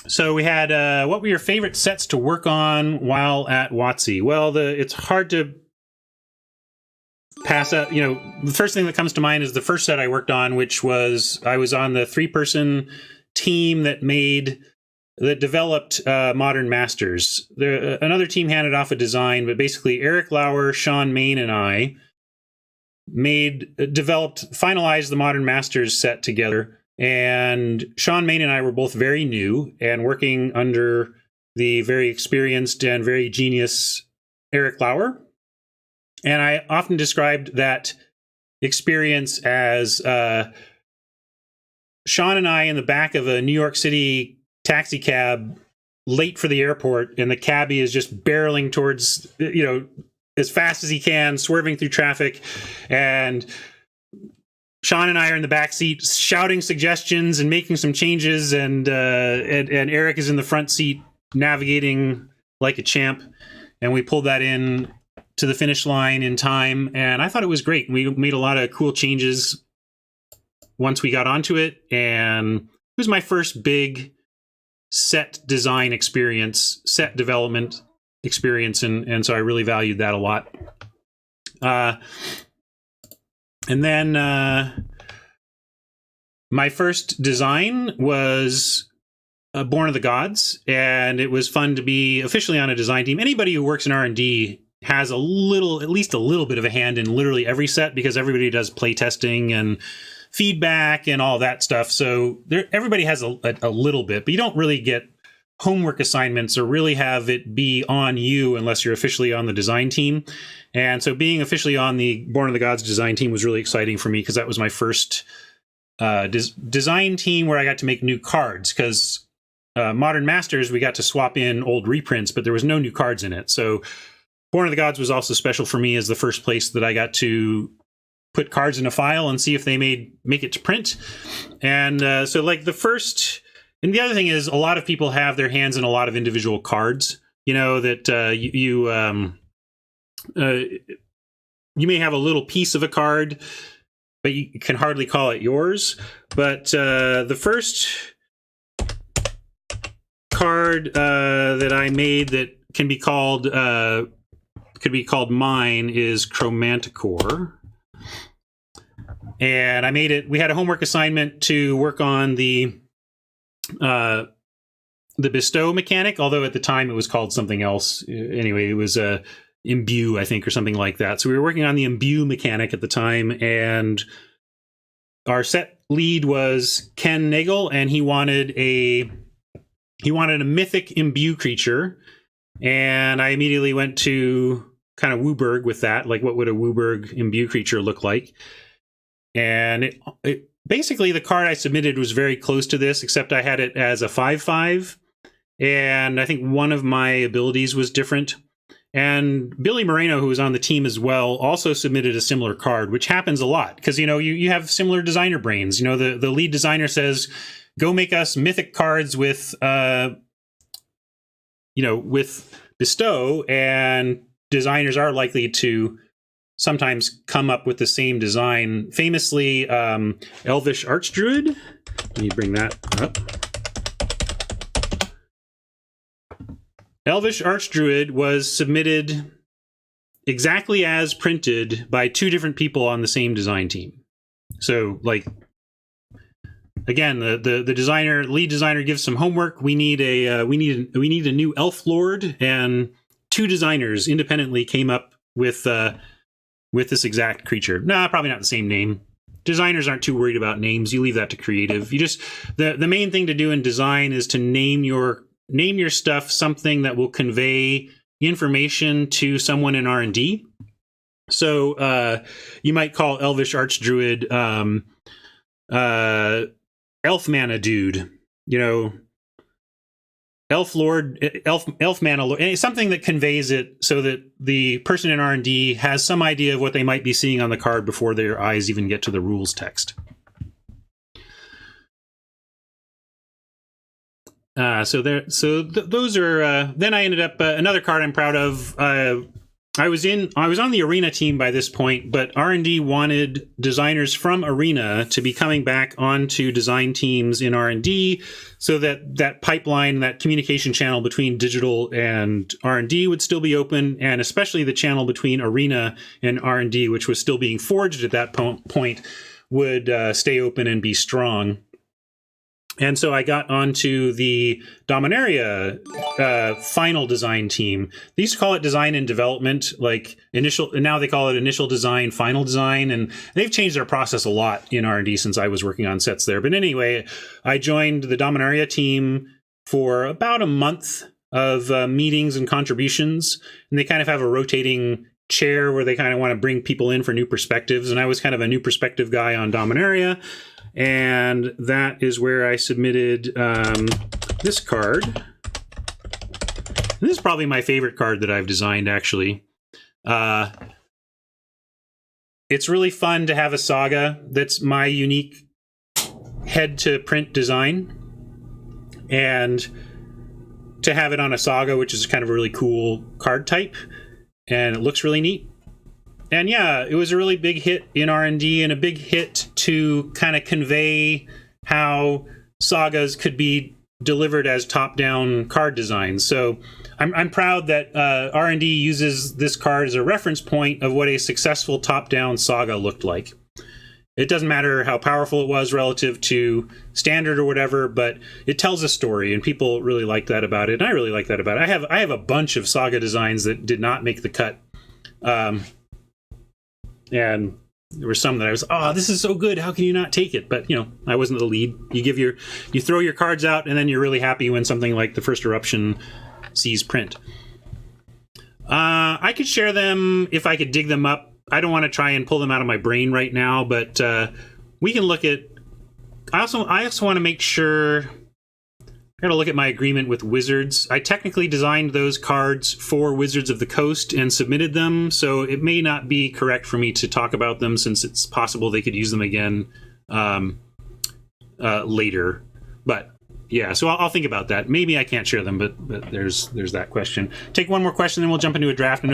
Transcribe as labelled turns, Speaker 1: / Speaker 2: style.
Speaker 1: So we had what were your favorite sets to work on while at WotC? Well, it's hard to pass up. The first thing that comes to mind is the first set I worked on, which was I was on the 3-person team that developed Modern Masters. Another team handed off a design, but basically Eric Lauer, Sean Main, and I finalized the Modern Masters set together. And Sean Main and I were both very new and working under the very experienced and very genius Eric Lauer. And I often described that experience as Sean and I in the back of a New York City taxi cab, late for the airport, and the cabbie is just barreling towards, as fast as he can, swerving through traffic. And Sean and I are in the back seat shouting suggestions and making some changes, and Eric is in the front seat navigating like a champ. And we pulled that in to the finish line in time, and I thought it was great. We made a lot of cool changes once we got onto it, and it was my first big set design experience, set development experience, and so I really valued that a lot. And then my first design was Born of the Gods, and it was fun to be officially on a design team. Anybody who works in R&D has at least a little bit of a hand in literally every set, because everybody does play testing and feedback and all that stuff. So everybody has a little bit, but you don't really get homework assignments or really have it be on you unless you're officially on the design team. And so being officially on the Born of the Gods design team was really exciting for me, because that was my first design team where I got to make new cards, because Modern Masters, we got to swap in old reprints, but there was no new cards in it. So Born of the Gods was also special for me as the first place that I got to put cards in a file and see if they make it to print. And so like the first... And the other thing is, a lot of people have their hands in a lot of individual cards, that you may have a little piece of a card, but you can hardly call it yours. But the first card that I made that could be called mine is Chromanticore. And I made it. We had a homework assignment to work on the bestow mechanic, although at the time it was called something else. Anyway, it was imbue, I think, or something like that. So we were working on the imbue mechanic at the time, and our set lead was Ken Nagel, and he wanted a mythic imbue creature, and I immediately went to kind of Wooburg with that, like what would a Wooburg imbue creature look like. And it basically, the card I submitted was very close to this, except I had it as a 5/5, and I think one of my abilities was different. And Billy Moreno, who was on the team as well, also submitted a similar card, which happens a lot, because you have similar designer brains. The lead designer says, "Go make us mythic cards with with bestow," and designers are likely to sometimes come up with the same design. Famously, Elvish Archdruid. Let me bring that up. Elvish Archdruid was submitted exactly as printed by two different people on the same design team. So, like, again, the lead designer gives some homework. We need a new elf lord, and two designers independently came up with this exact creature. Nah, probably not the same name. Designers aren't too worried about names. You leave that to creative. You just the main thing to do in design is to name your stuff something that will convey information to someone in R&D. So you might call Elvish Archdruid Elf Mana Dude, Elf Lord, Elf Mana Lord, something that conveys it so that the person in R&D has some idea of what they might be seeing on the card before their eyes even get to the rules text. Those are. Then I ended up another card I'm proud of. I was on the Arena team by this point, but R&D wanted designers from Arena to be coming back onto design teams in R&D, so that pipeline, that communication channel between digital and R&D would still be open, and especially the channel between Arena and R&D, which was still being forged at that point, would stay open and be strong. And so I got onto the Dominaria final design team. They used to call it design and development, like initial, and now they call it initial design, final design, and they've changed their process a lot in R&D since I was working on sets there. But anyway, I joined the Dominaria team for about a month of meetings and contributions, and they kind of have a rotating chair where they kind of want to bring people in for new perspectives, and I was kind of a new perspective guy on Dominaria. And that is where I submitted this card. And this is probably my favorite card that I've designed, actually. It's really fun to have a saga that's my unique head-to-print design. And to have it on a saga, which is kind of a really cool card type. And it looks really neat. And yeah, it was a really big hit in R&D, and a big hit to kind of convey how sagas could be delivered as top-down card designs. So I'm proud that R&D uses this card as a reference point of what a successful top-down saga looked like. It doesn't matter how powerful it was relative to standard or whatever, but it tells a story, and people really like that about it, and I really like that about it. I have a bunch of saga designs that did not make the cut. And there were some that I was, this is so good, how can you not take it? But, I wasn't the lead. You throw your cards out, and then you're really happy when something like the First Eruption sees print. I could share them if I could dig them up. I don't want to try and pull them out of my brain right now, but we can look at... I also want to make sure... I gotta look at my agreement with Wizards. I technically designed those cards for Wizards of the Coast and submitted them, so it may not be correct for me to talk about them since it's possible they could use them again later. But yeah, so I'll think about that. Maybe I can't share them, but there's that question. Take one more question, then we'll jump into a draft.